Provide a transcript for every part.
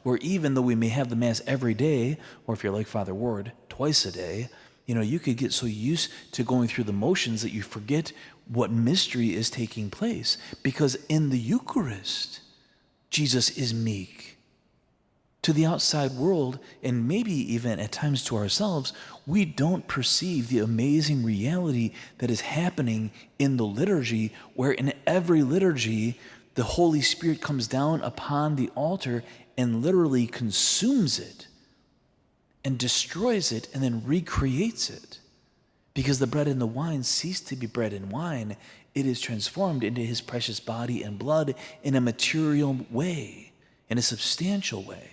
where even though we may have the Mass every day, or if you're like Father Ward, twice a day, you could get so used to going through the motions that you forget what mystery is taking place. Because in the Eucharist, Jesus is meek. To the outside world, and maybe even at times to ourselves, we don't perceive the amazing reality that is happening in the liturgy, where in every liturgy, the Holy Spirit comes down upon the altar and literally consumes it and destroys it and then recreates it. Because the bread and the wine cease to be bread and wine. It is transformed into his precious body and blood in a material way, in a substantial way.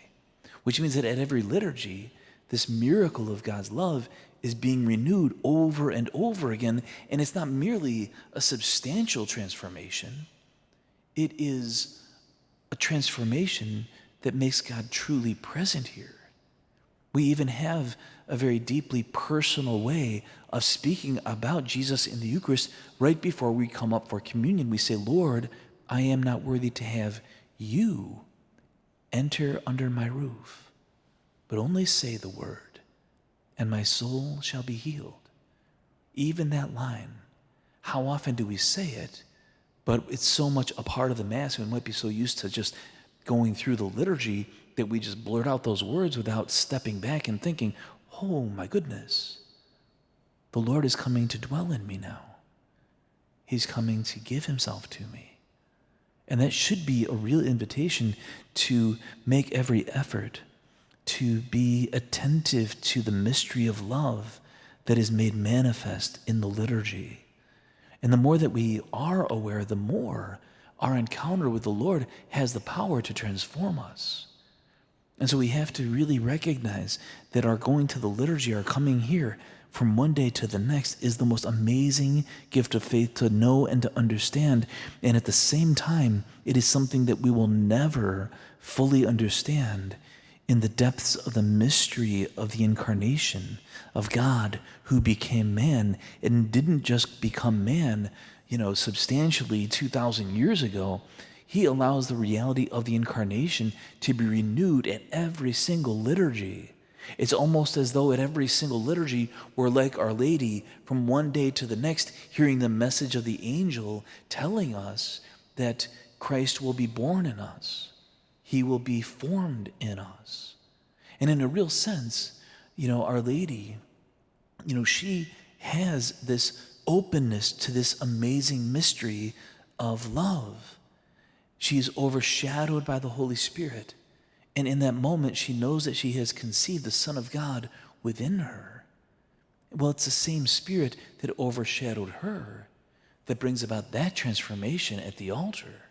Which means that at every liturgy, this miracle of God's love is being renewed over and over again. And it's not merely a substantial transformation. It is a transformation that makes God truly present here. We even have a very deeply personal way of speaking about Jesus in the Eucharist right before we come up for communion. We say, Lord, I am not worthy to have you enter under my roof, but only say the word, and my soul shall be healed. Even that line, how often do we say it? But it's so much a part of the Mass, and we might be so used to just going through the liturgy that we just blurt out those words without stepping back and thinking, oh my goodness, the Lord is coming to dwell in me now. He's coming to give himself to me. And that should be a real invitation to make every effort to be attentive to the mystery of love that is made manifest in the liturgy. And the more that we are aware, the more our encounter with the Lord has the power to transform us. And so we have to really recognize that our going to the liturgy, our coming here from one day to the next, is the most amazing gift of faith to know and to understand. And at the same time, it is something that we will never fully understand in the depths of the mystery of the incarnation of God, who became man and didn't just become man, substantially 2,000 years ago. He allows the reality of the incarnation to be renewed at every single liturgy. It's almost as though at every single liturgy we're like Our Lady from one day to the next, hearing the message of the angel telling us that Christ will be born in us. He will be formed in us. And in a real sense, Our Lady, she has this openness to this amazing mystery of love. She is overshadowed by the Holy Spirit. And in that moment, she knows that she has conceived the Son of God within her. Well, it's the same Spirit that overshadowed her that brings about that transformation at the altar.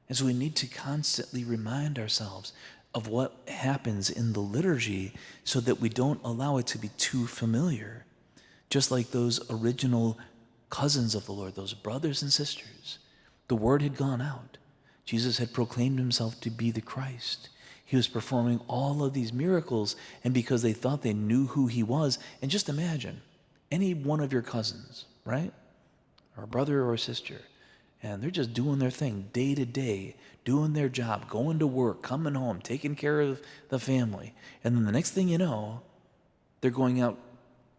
And so we need to constantly remind ourselves of what happens in the liturgy so that we don't allow it to be too familiar. Just like those original cousins of the Lord, those brothers and sisters, the word had gone out. Jesus had proclaimed himself to be the Christ. He was performing all of these miracles, and because they thought they knew who he was, and just imagine, any one of your cousins, right? Or a brother or a sister, and they're just doing their thing day to day, doing their job, going to work, coming home, taking care of the family. And then the next thing you know, they're going out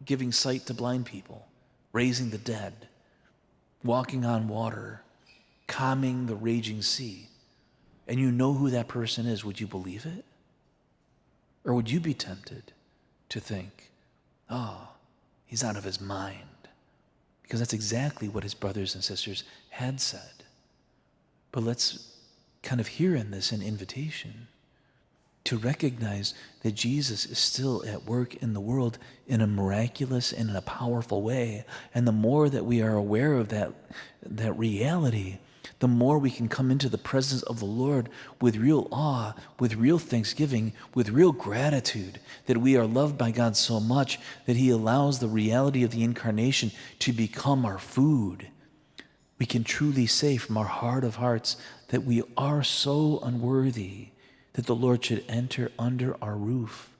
giving sight to blind people, raising the dead, walking on water, calming the raging sea. And you know who that person is. Would you believe it? Or would you be tempted to think, oh, he's out of his mind? Because that's exactly what his brothers and sisters had said. But let's kind of hear in this an invitation to recognize that Jesus is still at work in the world in a miraculous and in a powerful way. And the more that we are aware of that reality, the more we can come into the presence of the Lord with real awe, with real thanksgiving, with real gratitude that we are loved by God so much that he allows the reality of the incarnation to become our food. We can truly say from our heart of hearts that we are so unworthy that the Lord should enter under our roof.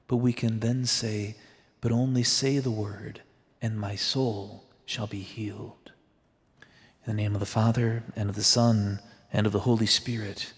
But we can then say, but only say the word, and my soul shall be healed. In the name of the Father, and of the Son, and of the Holy Spirit.